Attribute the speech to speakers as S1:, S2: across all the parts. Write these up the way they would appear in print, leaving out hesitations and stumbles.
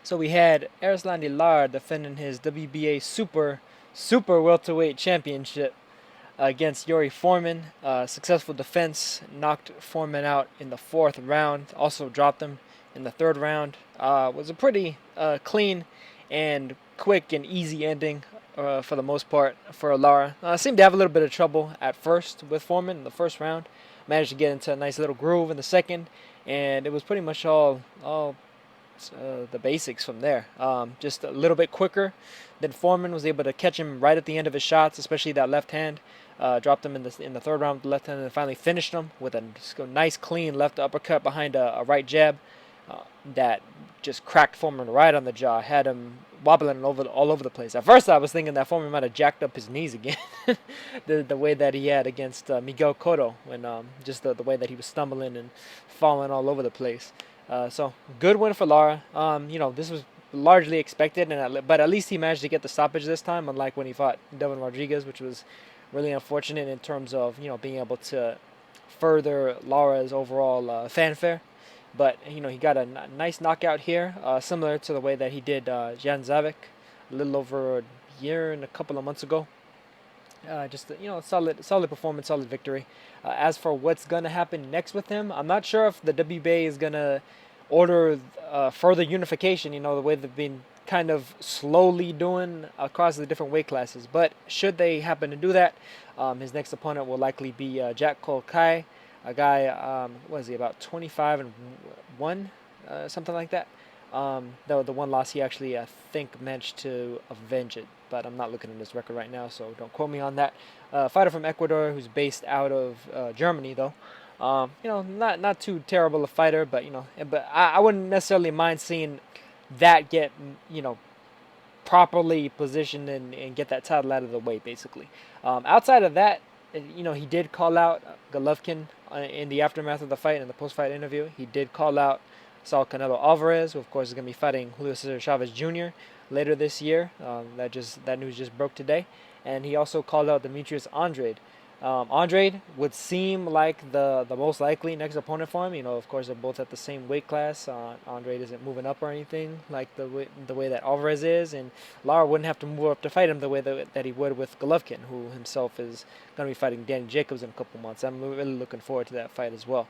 S1: So we had Erislandy Lara defending his WBA Super Welterweight Championship against Yuri Foreman. Successful defense, knocked Foreman out in the fourth round. Also dropped him in the third round. Was a pretty clean and quick and easy ending for the most part for Lara. Seemed to have a little bit of trouble at first with Foreman in the first round. Managed to get into a nice little groove in the second, and it was pretty much all the basics from there. Just a little bit quicker than Foreman, was able to catch him right at the end of his shots, especially that left hand. Dropped him in the third round with the left hand, and finally finished him with a nice clean left uppercut behind a right jab that just cracked Foreman right on the jaw. Had him wobbling all over the place. At first, I was thinking that Foreman might have jacked up his knees again, the way that he had against Miguel Cotto, when just the way that he was stumbling and falling all over the place. So good win for Lara. This was largely expected, but at least he managed to get the stoppage this time, unlike when he fought Devin Rodriguez, which was really unfortunate in terms of being able to further Lara's overall fanfare. But he got a nice knockout here, similar to the way that he did Jan Zavik a little over a year and a couple of months ago. Just solid performance, solid victory. As for what's gonna happen next with him, I'm not sure if the WBA is gonna order further unification. The way they've been kind of slowly doing across the different weight classes. But should they happen to do that, his next opponent will likely be Jack Cole Kai, a guy. What is he, about 25-1, something like that. The one loss he actually, I think, managed to avenge it, but I'm not looking at his record right now, so don't quote me on that. Fighter from Ecuador who's based out of Germany, though. Not too terrible a fighter, but I wouldn't necessarily mind seeing that get properly positioned and get that title out of the way, basically. Outside of that, he did call out Golovkin in the aftermath of the fight, in the post-fight interview. He did call out Saul Canelo Alvarez, who of course is going to be fighting Julio Cesar Chavez Jr. later this year. That news just broke today. And he also called out Demetrius Andrade. Andrade would seem like the most likely next opponent for him. Of course, they're both at the same weight class. Andrade isn't moving up or anything like the way that Alvarez is, and Lara wouldn't have to move up to fight him the way that he would with Golovkin, who himself is going to be fighting Danny Jacobs in a couple months. I'm really looking forward to that fight as well.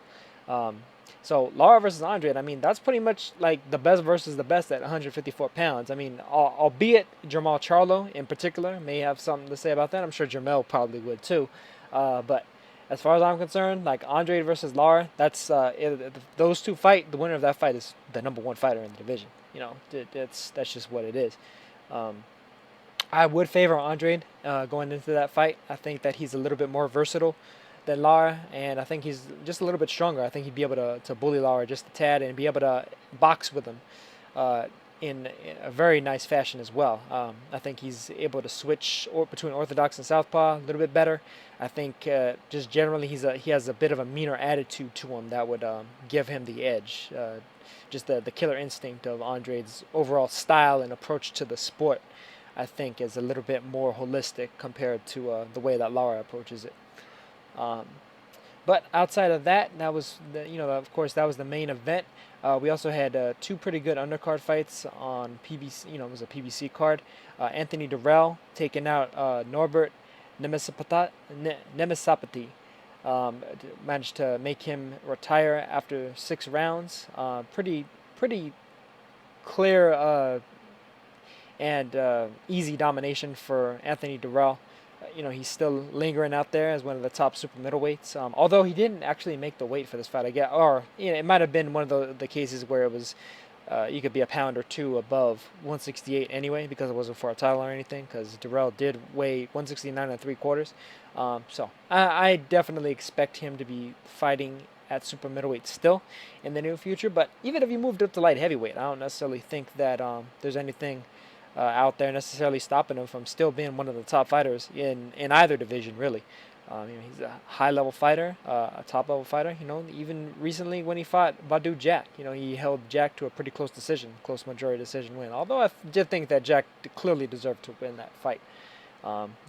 S1: So Lara versus Andrade, that's pretty much like the best versus the best at 154 pounds. Albeit Jermall Charlo in particular may have something to say about that. I'm sure Jermell probably would too. But as far as I'm concerned, like Andrade versus Lara, that's if those two fight. The winner of that fight is the number one fighter in the division. That's just what it is. I would favor Andrade going into that fight. I think that he's a little bit more versatile than Lara, and I think he's just a little bit stronger. I think he'd be able to bully Lara just a tad and be able to box with him in a very nice fashion as well. I think he's able to switch between orthodox and southpaw a little bit better. I think just generally he has a bit of a meaner attitude to him that would give him the edge. Just the killer instinct of Andrade's overall style and approach to the sport, I think, is a little bit more holistic compared to the way that Lara approaches it. But outside of that, that was of course that was the main event. We also had two pretty good undercard fights on PBC. It was a PBC card. Anthony Dirrell taking out Norbert Nemisapati. Managed to make him retire after 6 rounds. Pretty clear and easy domination for Anthony Dirrell. He's still lingering out there as one of the top super middleweights. Although he didn't actually make the weight for this fight, I guess, or it might have been one of the cases where it was you could be a pound or two above 168 anyway, because it wasn't for a title or anything. Because Dirrell did weigh 169 3/4. So I definitely expect him to be fighting at super middleweight still in the near future. But even if he moved up to light heavyweight, I don't necessarily think that there's anything out there necessarily stopping him from still being one of the top fighters in either division, really. He's a high-level fighter, a top-level fighter. Even recently when he fought Badu Jack, he held Jack to a pretty close majority decision win. Although I did think that Jack clearly deserved to win that fight.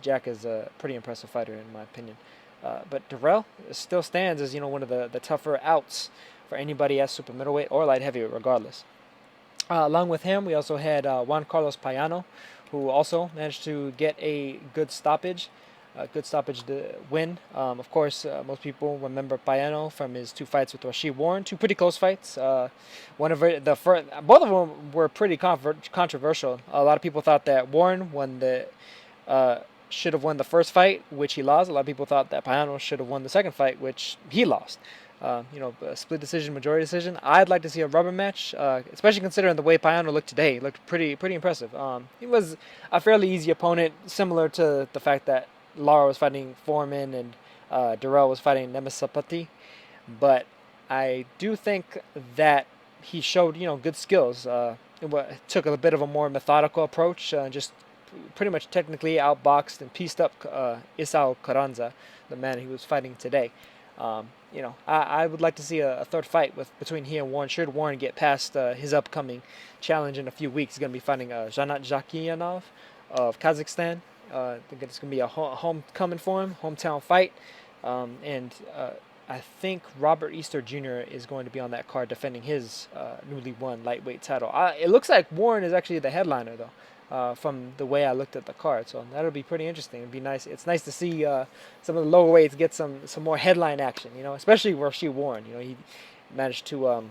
S1: Jack is a pretty impressive fighter in my opinion. But Dirrell still stands as one of the tougher outs for anybody at super middleweight or light heavyweight, regardless. Along with him, we also had Juan Carlos Payano, who also managed to get a good stoppage to win. Of course, most people remember Payano from his 2 fights with Rashid Warren, 2 pretty close fights. One of the first, both of them were pretty controversial. A lot of people thought that Warren uh, should have won the first fight, which he lost. A lot of people thought that Payano should have won the second fight, which he lost. A split decision, majority decision. I'd like to see a rubber match, especially considering the way Payano looked today. He looked pretty impressive. He was a fairly easy opponent, similar to the fact that Lara was fighting Foreman and Dirrell was fighting Nemisapati. But I do think that he showed, good skills. It took a bit of a more methodical approach, just pretty much technically outboxed and pieced up Isao Carranza, the man he was fighting today. I would like to see a third fight between he and Warren. Should Warren get past his upcoming challenge in a few weeks, he's going to be fighting Janat Jakiyanov of Kazakhstan. I think it's going to be a homecoming for him, hometown fight. And I think Robert Easter Jr. is going to be on that card defending his newly won lightweight title. It looks like Warren is actually the headliner, though. From the way I looked at the card, so that'll be pretty interesting. It'd be nice. It's nice to see some of the lower weights get some more headline action. Especially Rashid Warren. He managed to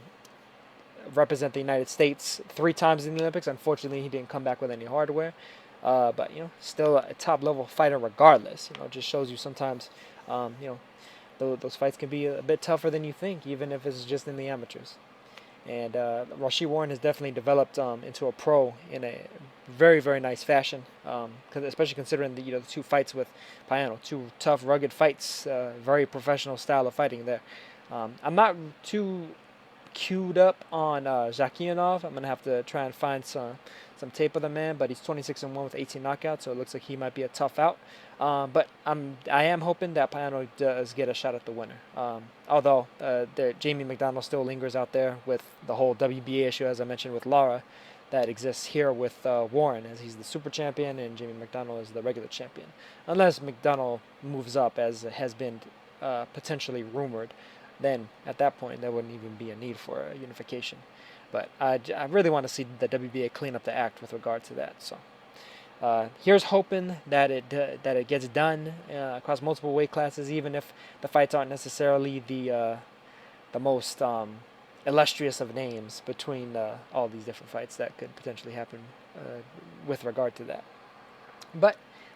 S1: represent the United States 3 times in the Olympics. Unfortunately, he didn't come back with any hardware. But still a top level fighter regardless. It just shows you sometimes, those fights can be a bit tougher than you think, even if it's just in the amateurs. And Rashid Warren has definitely developed into a pro in a very, very nice fashion, especially considering the 2 fights with Payano, 2 tough, rugged fights, very professional style of fighting there. I'm not too queued up on Zakianov. I'm going to have to try and find some tape of the man, but he's 26-1 with 18 knockouts, so it looks like he might be a tough out. But I am hoping that Payano does get a shot at the winner. Although Jamie McDonald still lingers out there with the whole WBA issue, as I mentioned, with Lara, that exists here with Warren, as he's the super champion and Jamie McDonald is the regular champion. Unless McDonald moves up, as has been potentially rumored, then at that point there wouldn't even be a need for a unification. But I really want to see the WBA clean up the act with regard to that. So here's hoping that it gets done across multiple weight classes, even if the fights aren't necessarily the most illustrious of names between all these different fights that could potentially happen with regard to that. But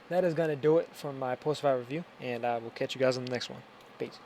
S1: that is going to do it for my post-fight review, and I will catch you guys on the next one. Peace.